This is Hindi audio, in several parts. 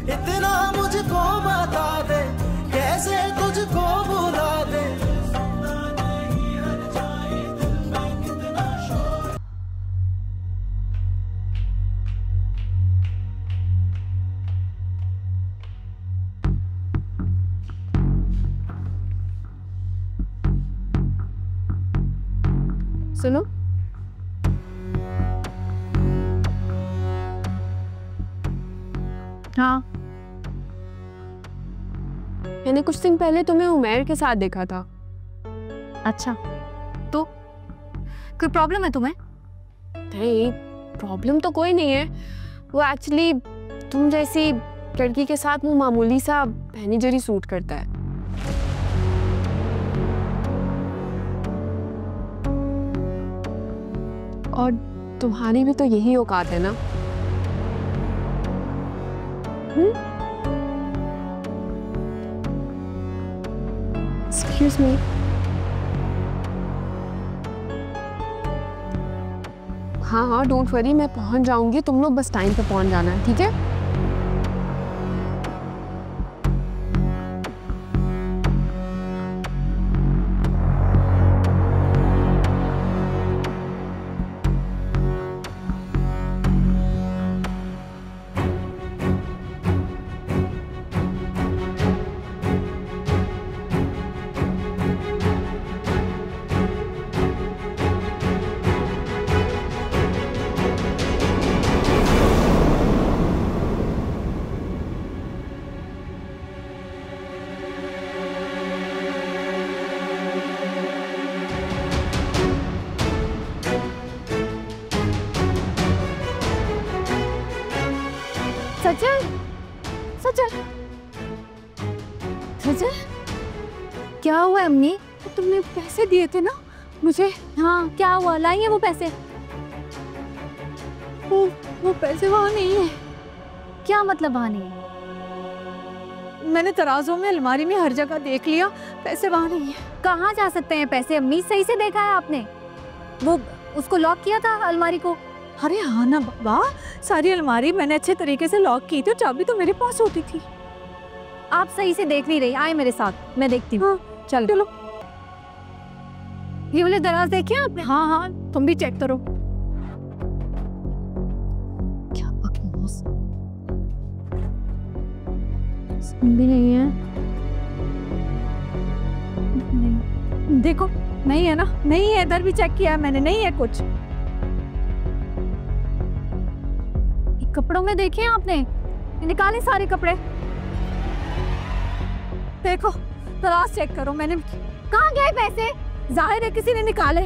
इतना मुझको बता दे, कैसे तुझको भुला दे। सुनो, हाँ, मैंने कुछ दिन पहले तुम्हें उमैर के साथ देखा था। अच्छा, तो कोई प्रॉब्लम है तुम्हें? नहीं, प्रॉब्लम तो कोई नहीं है। वो एक्चुअली तुम जैसी लड़की के साथ वो मामूली सा मैनेजर ही सूट करता है। और तुम्हारी भी तो यही औकात है ना? Excuse me. हाँ हाँ, डोंट वरी, मैं पहुंच जाऊंगी। तुम लोग बस टाइम पे पहुंच जाना है, ठीक है? सचल, सचल, सचल, क्या हुआ अम्मी? तुमने पैसे दिए थे ना मुझे? हाँ, क्या हुआ? लाई है वो पैसे? वो पैसे वहाँ नहीं है। क्या मतलब वहाँ नहीं है? मैंने तराजों में, अलमारी में, हर जगह देख लिया, पैसे वहाँ नहीं है। कहाँ जा सकते हैं पैसे अम्मी? सही से देखा है आपने? वो उसको लॉक किया था अलमारी को? अरे हाँ ना बाबा, सारी अलमारी मैंने अच्छे तरीके से लॉक की थी, चाबी तो मेरे पास होती थी। आप सही से देख नहीं रही, आए मेरे साथ, मैं देखती हूँ। हाँ, चलो। ये वाले दराज देखे आपने? हाँ हाँ, तुम भी चेक करो। क्या बकवास, भी नहीं है। नहीं, देखो, नहीं है ना? नहीं है, इधर भी चेक किया मैंने, नहीं है कुछ। कपड़ों में देखे आपने? निकाले सारे कपड़े। देखो, तलाश चेक करो। मैंने कहाँ गए पैसे? जाहिर है किसी ने निकाले।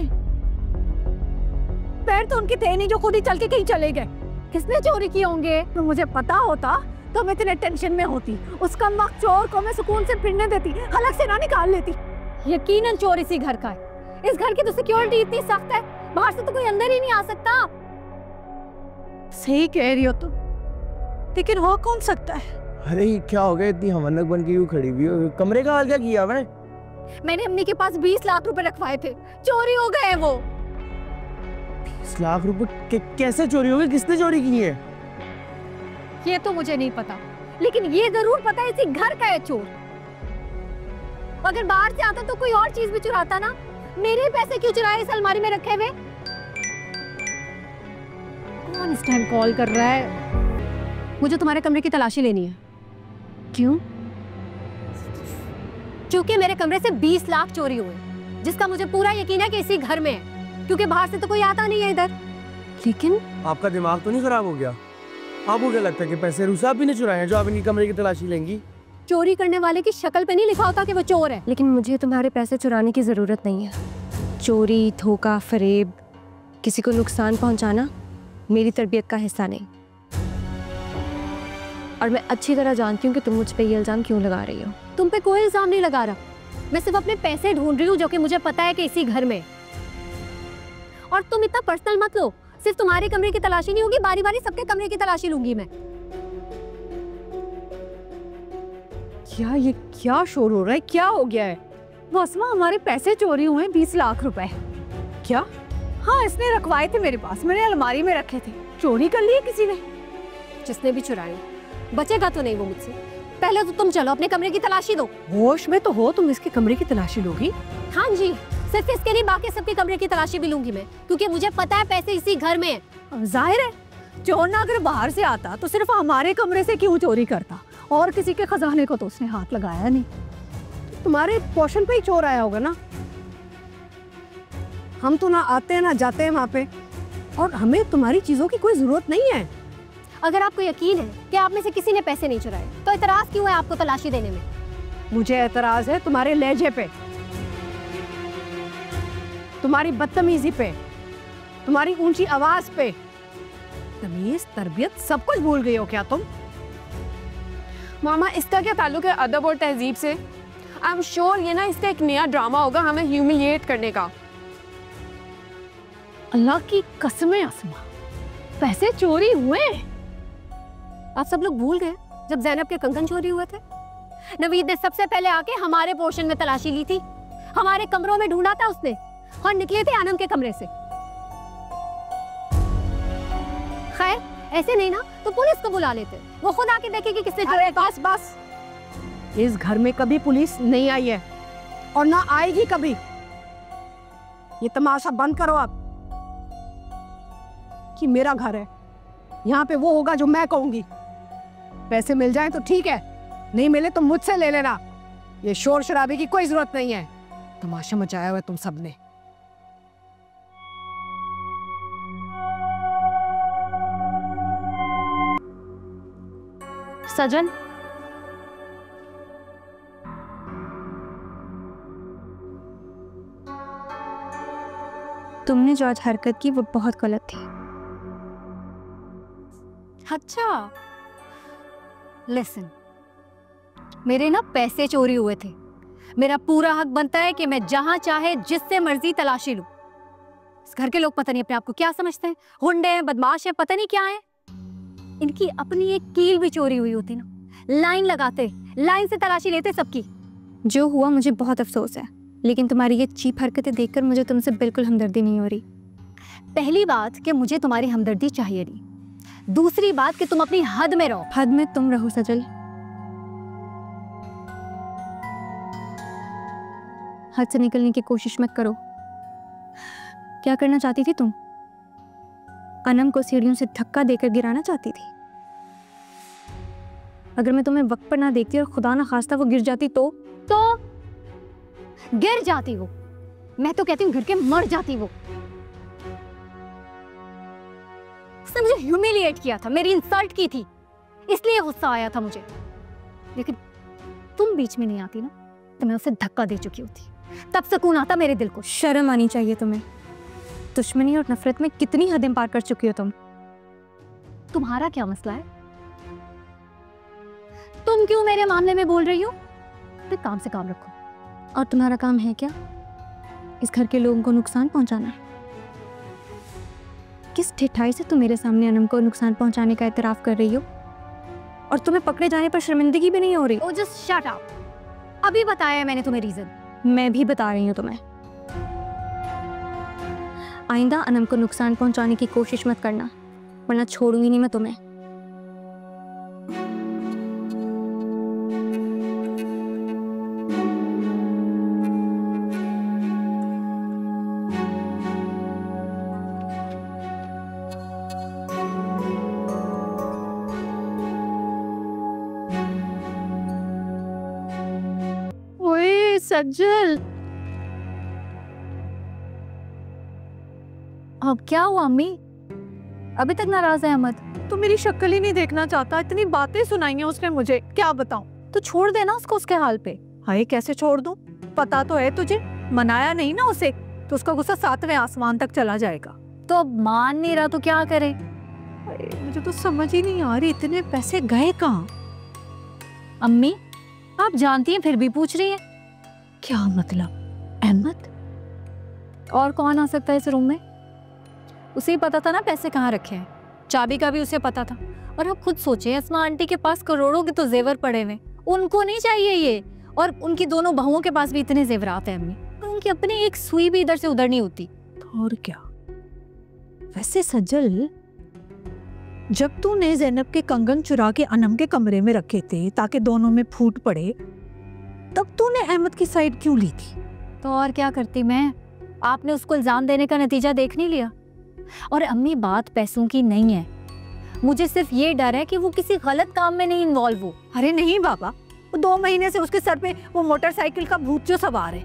पैर तो उनके थे नहीं जो खुद ही चल के कहीं चले गए। किसने चोरी किए होंगे? तो मुझे पता होता तो मैं इतने टेंशन में होती। उसका मक चोर को मैं सुकून से फिरने देती, हलक से ना निकाल लेती। यकीनन चोर इसी घर का है। इस घर की तो सिक्योरिटी इतनी सख्त है, बाहर से तो कोई अंदर ही नहीं आ सकता। सही कह रही हो तुम, लेकिन हो कौन सकता है? अरे क्या हो गया, इतनी हमनक बन के यूं खड़ी हुई हो? कमरे का हाल क्या किया हुआ है? मैंने अम्मी के पास 20 लाख रुपए रखवाए थे, चोरी हो गए वो। 20 लाख रुपए कैसे चोरी हो गए? किसने चोरी की है? ये तो मुझे नहीं पता, लेकिन ये जरूर पता है इसी घर का है चोर। अगर बाहर से आता तो कोई और चीज भी चुराता ना। मेरे पैसे क्यों चुराए इस अलमारी में रखे हुए? कौन इस टाइम कॉल कर रहा है? मुझे तुम्हारे कमरे की तलाशी लेनी है। क्यों? क्योंकि मेरे कमरे से 20 लाख चोरी हुए, जिसका मुझे पूरा यकीन है कि इसी घर में है, क्योंकि बाहर से तो कोई आता नहीं है इधर। लेकिन आपका दिमाग तो नहीं खराब हो गया? आपको क्या लगता है कि पैसे रूसा भी नहीं चुराए हैं जो आप इनकी कमरे की तलाशी लेंगी? चोरी करने वाले की शक्ल पे नहीं लिखा होता कि वो चोर है। लेकिन मुझे तुम्हारे पैसे चुराने की जरूरत नहीं है। चोरी, धोखा, फरेब, किसी को नुकसान पहुंचाना मेरी तरबियत का हिस्सा नहीं। और मैं अच्छी तरह जानती हूँ कि तुम मुझ पे ये इल्जाम क्यों लगा रही हो। तुम पे कोई इल्जाम नहीं लगा रहा, मैं सिर्फ अपने पैसे ढूंढ रही हूँ जो कि मुझे पता है कि इसी घर में। और तुम इतना पर्सनल मत लो, सिर्फ तुम्हारे कमरे की तलाशी नहीं होगी, बारी बारी सबके कमरे की तलाशी लूंगी मैं। क्या ये क्या शोर हो रहा है? क्या हो गया है? वसमा, हमारे पैसे चोरी हुए हैं 20 लाख रुपए। क्या? हाँ, इसने रखवाए थे मेरे पास, मैंने अलमारी में रखे थे। चोरी कर लिए किसी ने? जिसने भी चुराए बचेगा तो नहीं वो मुझसे। पहले तो तुम चलो अपने कमरे की तलाशी दो। होश में तो हो तुम, इसके कमरे की तलाशी लोगी? हाँ जी, सिर्फ इसके नहीं बाकी सबके कमरे की तलाशी भी लूंगी मैं, क्योंकि मुझे पता है पैसे इसी घर में हैं। जाहिर है, चोर ना अगर बाहर से आता तो सिर्फ हमारे कमरे से क्यों चोरी करता, और किसी के खजाने को तो उसने हाथ लगाया नहीं। तुम्हारे पोर्शन पे ही चोर आया होगा ना। हम तो ना आते हैं ना जाते हैं वहाँ पे, और हमें तुम्हारी चीजों की कोई जरूरत नहीं है। अगर आपको यकीन है कि आप में से किसी ने पैसे नहीं चुराए, तो इतराज क्यों है आपको तलाशी देने में? मुझे एतराज है तुम्हारे लहजे पे, तुम्हारी बदतमीजी पे, तुम्हारी ऊंची आवाज पे। तमीज तरबियत सब कुछ भूल गई हो क्या तुम? मामा, इसका क्या ताल्लुक है अदब और तहजीब से? आई एम श्योर ये ना इसका एक नया ड्रामा होगा हमें ह्यूमिलिएट करने का। अल्लाह की कसमें आसमा, पैसे चोरी हुए? आप सब लोग भूल गए जब ज़ैनब के कंगन चोरी हुए थे? नवीद ने सबसे पहले आके हमारे पोर्शन में तलाशी ली थी, हमारे कमरों में ढूंढा था उसने, और निकले थे आनम के कमरे से। खैर ऐसे नहीं ना तो पुलिस को बुला लेते, वो खुद आके देखेगी किसने चोरी। बस बस, इस घर में कभी पुलिस नहीं आई है और ना आएगी कभी। ये तमाशा बंद करो आप कि मेरा घर है, यहाँ पे वो होगा जो मैं कहूंगी। पैसे मिल जाए तो ठीक है, नहीं मिले तो मुझसे ले लेना। ये शोर शराबे की कोई जरूरत नहीं है, तमाशा मचाया हुआ है तुम सबने। सजन, तुमने जो आज हरकत की वो बहुत गलत थी। अच्छा लिसन, मेरे ना पैसे चोरी हुए थे, मेरा पूरा हक बनता है कि मैं जहां चाहे जिससे मर्जी तलाशी लूं। इस घर के लोग पता नहीं अपने आप को क्या समझते हैं, गुंडे हैं, बदमाश हैं, पता नहीं क्या है। इनकी अपनी एक कील भी चोरी हुई होती ना, लाइन लगाते, लाइन से तलाशी लेते सबकी। जो हुआ मुझे बहुत अफसोस है, लेकिन तुम्हारी ये चीप हरकतें देखकर मुझे तुमसे बिल्कुल हमदर्दी नहीं हो रही। पहली बात कि मुझे तुम्हारी हमदर्दी चाहिए नहीं, दूसरी बात कि तुम अपनी हद में रहो। हद में तुम रहो सजल, हद से निकलने की कोशिश मत करो। क्या करना चाहती थी तुम? अनम को सीढ़ियों से धक्का देकर गिराना चाहती थी। अगर मैं तुम्हें वक्त पर ना देखती और खुदा ना खास्ता वो गिर जाती तो गिर जाती वो, मैं तो कहती हूँ गिर के मर जाती वो। उसने मुझे ह्यूमिलिएट किया था, मेरी इंसल्ट की थी, इसलिए गुस्सा आया था मुझे। लेकिन तुम बीच में नहीं आती ना तो मैं उसे धक्का दे चुकी होती, तब सुकून आता मेरे दिल को। शर्म आनी चाहिए तुम्हें। दुश्मनी और नफरत में कितनी हदें पार कर चुकी हो तुम। तुम्हारा क्या मसला है? तुम क्यों मेरे मामले में बोल रही हो? अपने काम से काम रखो। और तुम्हारा काम है क्या? इस घर के लोगों को नुकसान पहुंचाना। किस ठिठाई से तुम मेरे सामने अनम को नुकसान पहुंचाने का इतराफ कर रही हो, और तुम्हें पकड़े जाने पर शर्मिंदगी भी नहीं हो रही? Oh, just shut up. अभी बताया मैंने तुम्हें रीजन। मैं भी बता रही हूँ तुम्हें। आइंदा अनम को नुकसान पहुंचाने की कोशिश मत करना, वरना छोड़ूंगी नहीं मैं तुम्हें। ओए सज्जल, अब क्या हुआ अम्मी? अभी तक नाराज है अहमद? तो मेरी शक्ल ही नहीं देखना चाहता। इतनी बातें सुनाई हैं उसने मुझे, क्या बताऊं। तो छोड़ देना उसको उसके हाल पे। हाय कैसे छोड़ दूं? पता तो है तुझे, मनाया नहीं ना उसे तो उसका गुस्सा 7वें आसमान तक चला जाएगा। तो अब मान नहीं रहा तो क्या करे? मुझे तो समझ ही नहीं आ रही इतने पैसे गए कहाँ। अम्मी आप जानती हैं फिर भी पूछ रही हैं? क्या मतलब? अहमद? और कौन आ सकता है इस रूम में? उसे ही पता था ना पैसे कहाँ रखे हैं, चाबी का भी उसे पता था। और आप खुद सोचे, अस्मा आंटी के पास करोड़ों के तो जेवर पड़े हुए, उनको नहीं चाहिए ये। और उनकी दोनों बहुओं के पास भी इतने जेवरात हैं अम्मी, और उनकी अपनी एक सुई भी इधर से उधर नहीं होती। और क्या? वैसे सज्जल, जब तूने ज़ैनब के कंगन चुरा के अनम के कमरे में रखे थे ताकि दोनों में फूट पड़े, तब तूने अहमद की साइड क्यों ली थी? तो और क्या करती मैं? आपने उसको इल्जाम देने का नतीजा देख नहीं लिया? और अम्मी, बात पैसों की नहीं है, मुझे सिर्फ ये डर है कि वो किसी गलत काम में नहीं इन्वॉल्व हो। अरे नहीं बाबा, वो 2 महीने से उसके सर पे वो मोटरसाइकिल का भूत जो सवार है।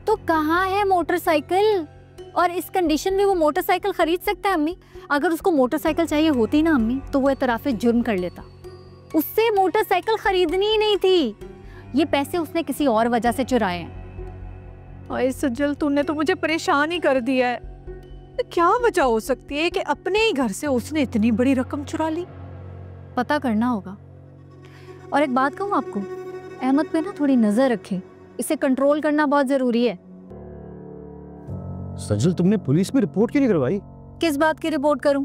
तो कहाँ है मोटरसाइकिल? और इस कंडीशन में वो मोटरसाइकिल खरीद सकता है अम्मी? अगर उसको मोटरसाइकिल चाहिए होती ना अम्मी, तो वो एतराफ़े जुर्म कर लेता। उससे मोटरसाइकिल खरीदनी ही नहीं थी। ये पैसे उसने किसी और वजह से चुराए हैं। अरे सज्जल, तूने तो मुझे परेशान ही कर दिया है। तो क्या वजह हो सकती है कि अपने ही घर से उसने इतनी बड़ी रकम चुरा ली? पता करना होगा। और एक बात कहूँ आपको, अहमद पे ना थोड़ी नजर रखें, इसे कंट्रोल करना बहुत जरूरी है। सज्जल, तुमने पुलिस में रिपोर्ट क्यों नहीं करवाई? किस बात की रिपोर्ट करूं?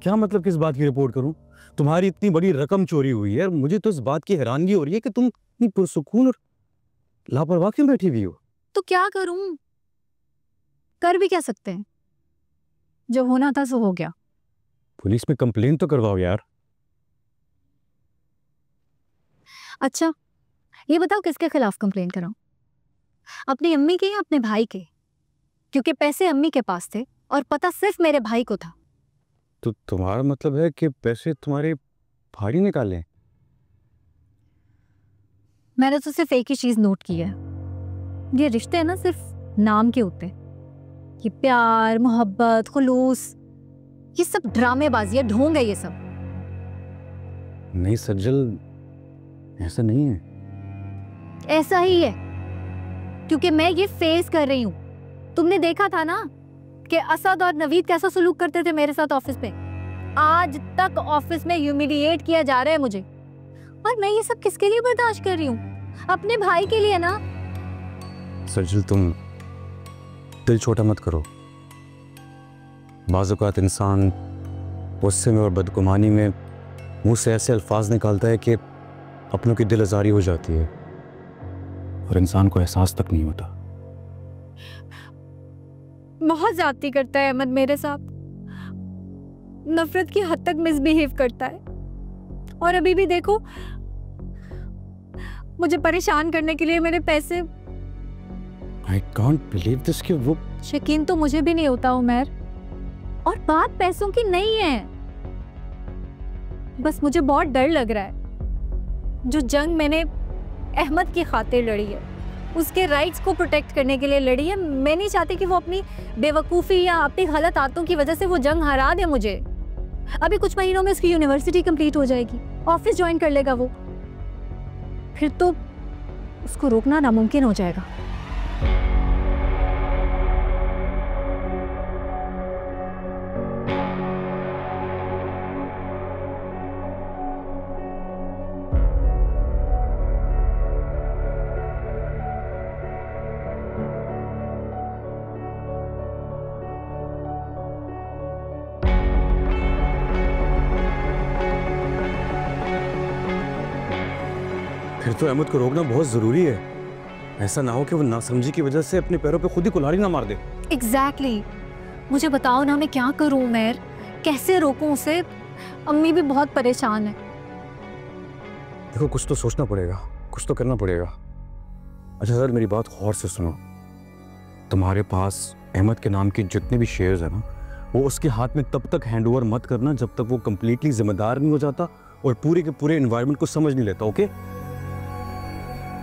क्या मतलब किस बात की रिपोर्ट करूं? तुम्हारी इतनी बड़ी रकम चोरी हुई है, मुझे तो इस बात की हैरानगी हो रही है कि तुम इतनी पुरसुकून और लापरवाह क्यों बैठी हुई हो? तो क्या करूं? कर भी क्या सकते हैं? जो होना था सो हो गया। पुलिस में कंप्लेन तो करवाओ यार। अच्छा, ये बताओ किसके खिलाफ कंप्लेन कराऊं? अपनी अम्मी के या अपने भाई के? क्योंकि पैसे अम्मी के पास थे और पता सिर्फ मेरे भाई को था। तो तुम्हारा मतलब है कि पैसे तुम्हारे भाई ने निकाले? मैंने तो सिर्फ एक ही चीज नोट की है, ये रिश्ते हैं ना सिर्फ नाम के होते हैं। ये प्यार, मोहब्बत, खुलूस, ये सब ड्रामेबाजी है, ढोंग है ये सब। नहीं सज्जल, ऐसा नहीं है। ऐसा ही है, क्योंकि मैं ये फेस कर रही हूँ। तुमने देखा था ना कि असद और नवीद कैसा सलूक करते थे मेरे साथ ऑफिस पे। आज तक ऑफिस में ह्यूमिलिएट किया जा रहा है मुझे, और मैं ये सब किसके लिए बर्दाश्त कर रही हूँ? अपने भाई के लिए ना। सज्जल, तुम दिल छोटा मत करो। बाज़ औक़ात इंसान गुस्से में और बदगुमानी में मुंह से ऐसे अल्फाज निकालता है कि अपनों की दिल आज़ारी हो जाती है और इंसान को एहसास तक नहीं होता। बहुत ज्यादती करता है अहमद मेरे साथ, नफरत की हद तक मिसबिहेव करता है। और अभी भी देखो, मुझे परेशान करने के लिए मेरे पैसे। I can't believe this कि वो। यकीन तो मुझे भी नहीं होता उमर, और बात पैसों की नहीं है। बस मुझे बहुत डर लग रहा है। जो जंग मैंने अहमद की खातिर लड़ी है, उसके राइट्स को प्रोटेक्ट करने के लिए लड़ी है, मैं नहीं चाहती कि वो अपनी बेवकूफ़ी या अपनी गलत आदतों की वजह से वो जंग हरा दे मुझे। अभी कुछ महीनों में उसकी यूनिवर्सिटी कंप्लीट हो जाएगी, ऑफिस ज्वाइन कर लेगा वो, फिर तो उसको रोकना नामुमकिन हो जाएगा। फिर तो अहमद को रोकना बहुत ज़रूरी है। ऐसा ना हो कि वो नासमझी की वजह से अपने पैरों पे खुद ही कुल्हाड़ी ना मार दे। एग्जैक्टली। मुझे बताओ ना, मैं क्या करूं उमर? कैसे रोकूं उसे? अम्मी भी बहुत परेशान है। देखो, कुछ तो सोचना पड़ेगा, कुछ तो करना पड़ेगा। अच्छा सर, मेरी बात गौर से सुनो। तुम्हारे पास अहमद के नाम के जितने भी शेयर्स हैं ना, वो उसके हाथ में तब तक हैंड ओवर मत करना जब तक वो कंप्लीटली जिम्मेदार नहीं हो जाता और पूरे के पूरे एनवायरनमेंट को समझ नहीं लेता। ओके?